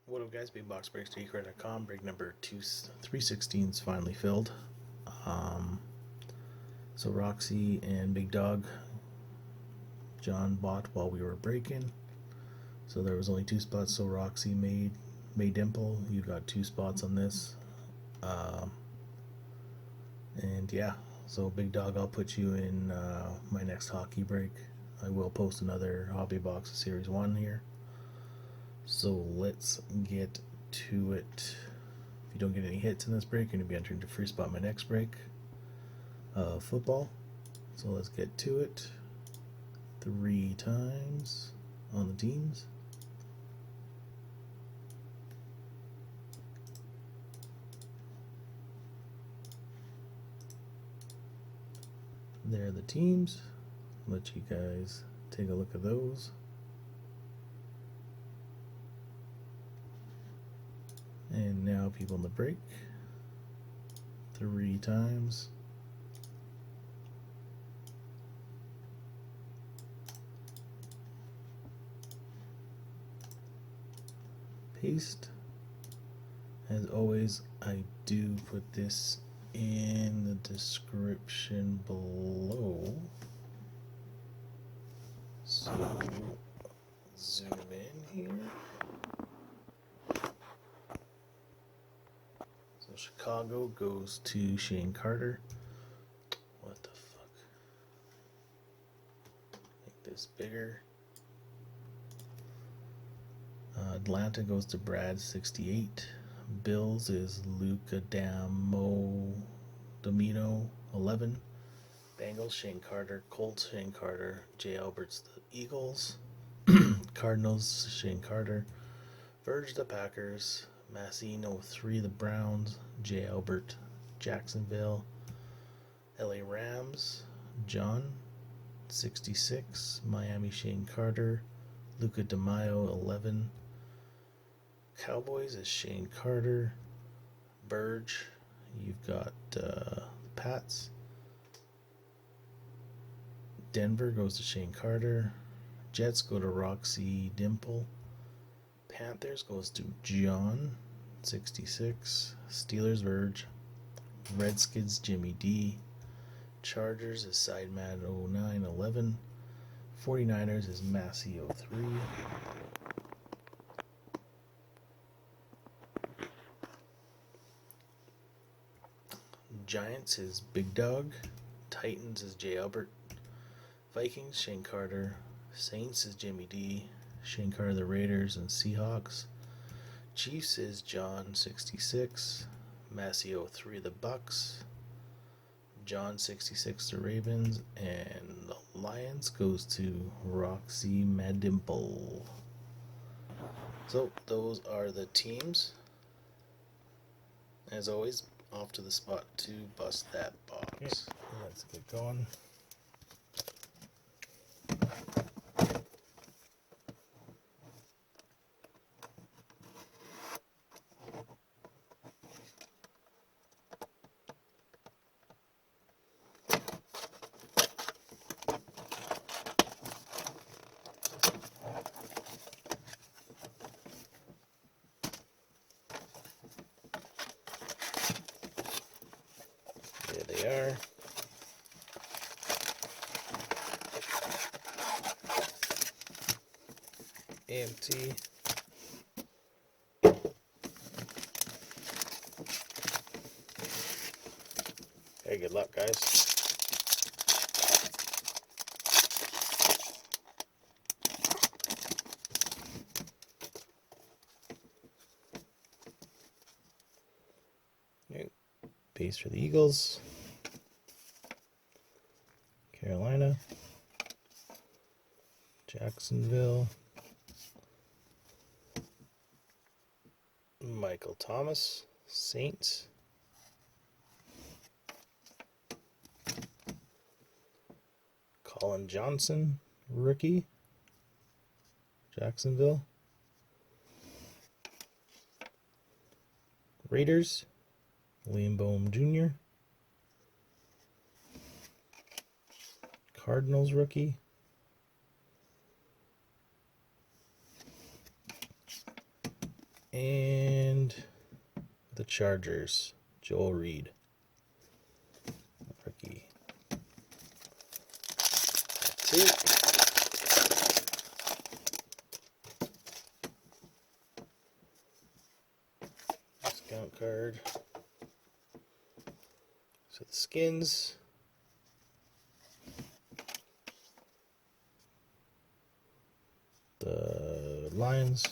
What up, guys? BigBoxBreaks.com. Break number 316 is finally filled. So Roxy and Big Dog, John bought while we were breaking. So there was only 2 spots. So Roxy made Dimple. You got 2 spots on this. And yeah, so Big Dog, I'll put you in my next hockey break. I will post another Hobby Box of Series 1 here. So let's get to it. If you don't get any hits in this break, you're going to be entering to free spot my next break. Football. So let's get to it. 3 times on the teams. There are the teams. I'll let you guys take a look at those. And now people in the break. 3 times. Paste. As always, I do put this in the description below. So zoom in here. So Chicago goes to Shane Carter. What the fuck? Make this bigger. Atlanta goes to Brad 68. Bills is Luca Domino 11. Bengals Shane Carter. Colts Shane Carter. Jay Alberts the Eagles. Cardinals Shane Carter. Verge the Packers. Massino 3 the Browns. Jay Albert Jacksonville. LA Rams John 66. Miami Shane Carter. Luca DeMaio 11. Cowboys is Shane Carter. Burge, you've got Pats. Denver goes to Shane Carter. Jets go to Roxy Dimple. Panthers goes to John 66. Steelers Verge. Redskins Jimmy D. Chargers is Sidemad 0911. 49ers is Massey 03. Giants is Big Dog. Titans is Jay Albert. Vikings Shane Carter. Saints is Jimmy D. Shane Carter the Raiders and Seahawks. Chiefs is John 66. Massey 03 the Bucks. John 66 the Ravens, and the Lions goes to Roxy Madimple. So those are the teams. As always, off to the spot to bust that box. Okay, let's get going. There they are. Empty. Hey, good luck, guys. Okay. Base for the Eagles. Carolina. Jacksonville. Michael Thomas, Saints. Colin Johnson, rookie, Jacksonville. Raiders, Liam Boehm Jr. Cardinals rookie, And the Chargers, Joel Reed. Rookie. That's it. Discount card. So the skins. The Lions.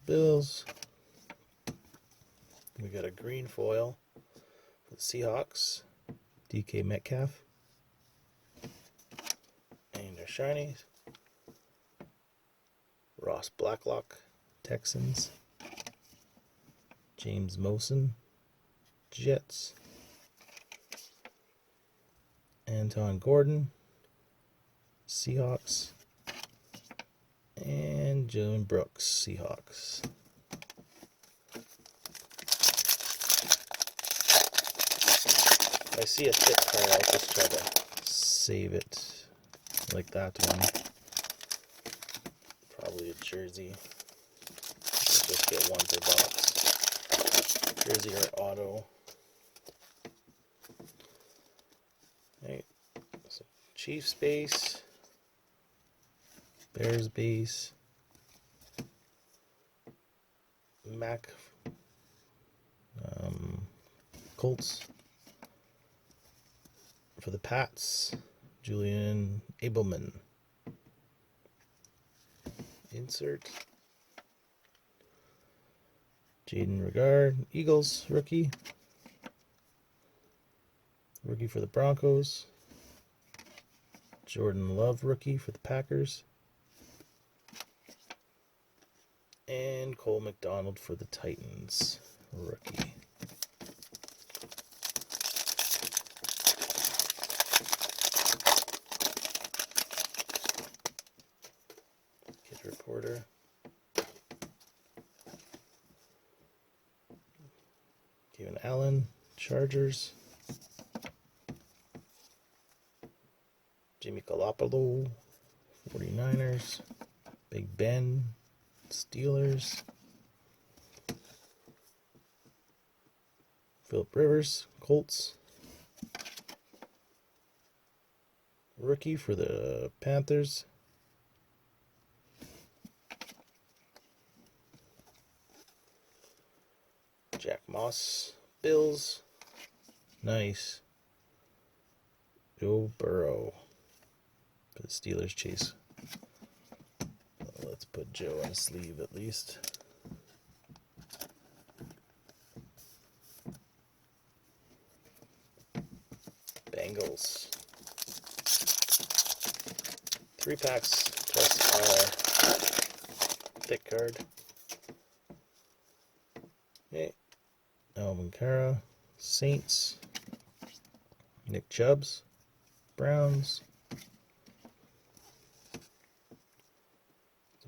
Bills. We got a green foil for the Seahawks. DK Metcalf. And our shinies. Ross Blacklock, Texans. James Mosen, Jets. Anton Gordon, Seahawks. And Jalen Brooks, Seahawks. If I see a thick card, I'll just try to save it like that one. Probably a jersey. Let's just get one per box. Jersey or auto. Right. So Chiefs base. Bears base. Mac. Colts. For the Pats, Julian Abelman. Insert. Jaden Regard, Eagles, rookie. Rookie for the Broncos. Jordan Love, rookie for the Packers. And Cole McDonald for the Titans, rookie. Kid Reporter. Kevin Allen, Chargers. Jimmy Garoppolo, 49ers. Big Ben, Steelers. Phillip Rivers, Colts. Rookie for the Panthers. Jack Moss, Bills. Nice. Joe Burrow for the Steelers chase. Let's put Joe on a sleeve at least. Bengals. 3 packs plus our thick card. Okay. Alvin Kamara, Saints. Nick Chubbs, Browns.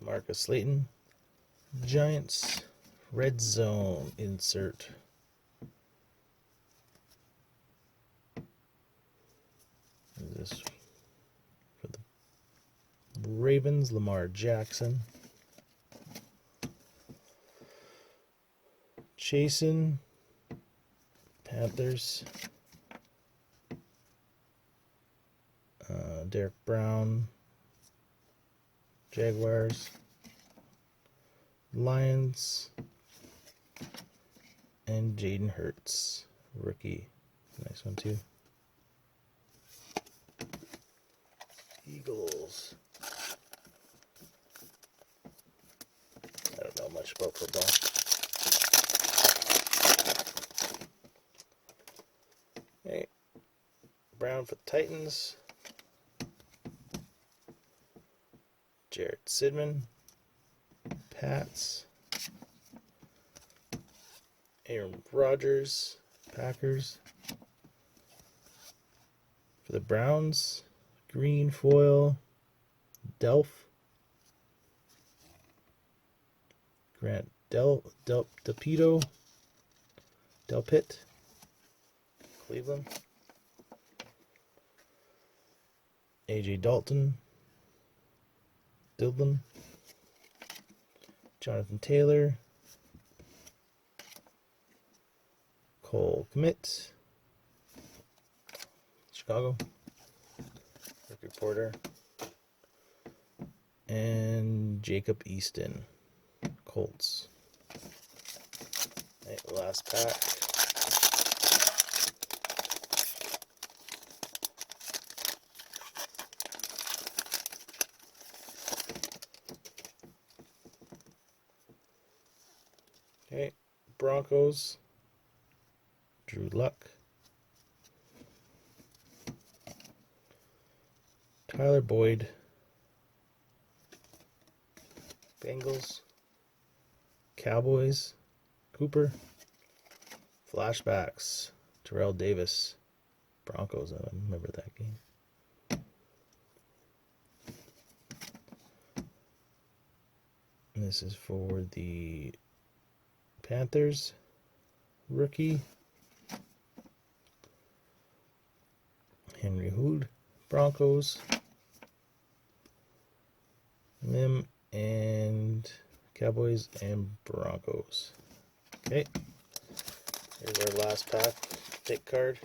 Marcus Slayton, Giants. Red Zone insert. Is this for the Ravens? Lamar Jackson. Chasen, Panthers. Derek Brown, Jaguars. Lions. And Jaden Hurts, rookie. Nice one too. Eagles. I don't know much about football. Okay. Brown for the Titans. Jarrett Sidman, Pats. Aaron Rodgers, Packers. For the Browns, green foil, Delph. Grant Delpito, Delpit, Cleveland. AJ Dalton, Dillon. Jonathan Taylor, Cole Kmet, Chicago, Rick Porter, and Jacob Easton, Colts. Right, last pack. Okay, Broncos, Drew Luck, Tyler Boyd, Bengals, Cowboys, Cooper, Flashbacks, Terrell Davis, Broncos. I remember that game. And this is for the Panthers, rookie, Henry Hood, Broncos, Lim, and Cowboys and Broncos. Okay, here's our last pack, pick card.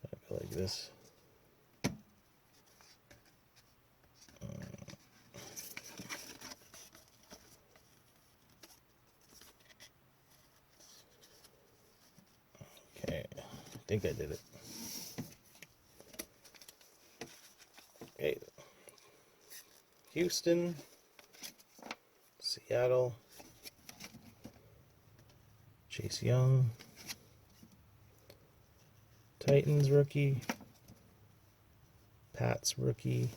I go like this. Okay, I think I did it. Okay, Houston, Seattle, Chase Young, Titans rookie, Pats rookie,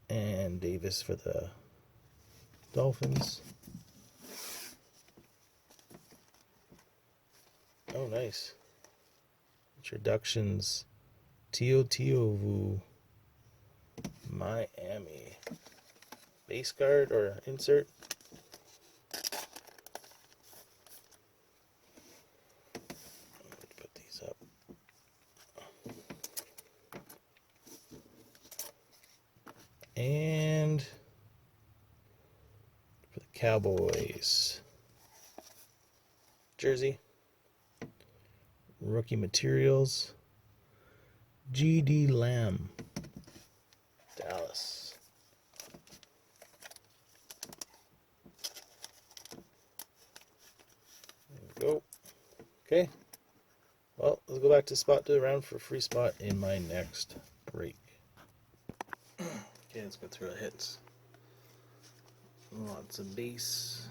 and Davis for the Dolphins. Oh, nice. Introductions. Tiovu, Miami. Base card or insert. Let's put these up. And for the Cowboys, jersey, rookie materials, G.D. Lamb, Dallas. There we go. Okay. Well, let's go back to spot to the round for a free spot in my next break. Okay, let's go through the hits. Lots of base.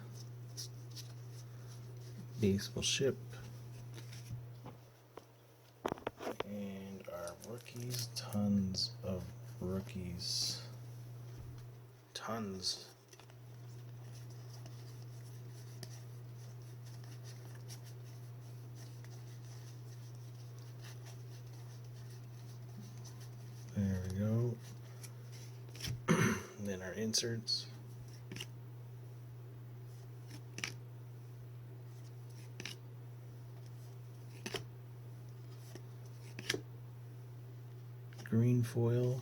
Base will ship. And our rookies, tons of rookies. Tons. There we go. And then our inserts. Green foil.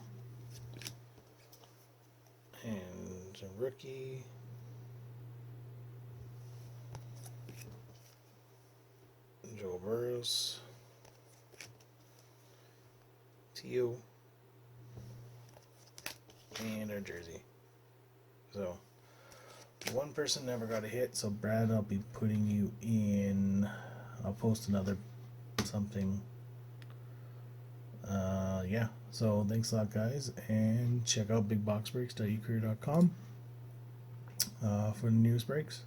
And a rookie. Joe Burrows. Tio. And our jersey. So, one person never got a hit, so Brad, I'll be putting you in. I'll post another something. Yeah, so thanks a lot, guys, and check out bigboxbreaks.ucareer.com for the newest breaks.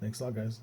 Thanks a lot, guys.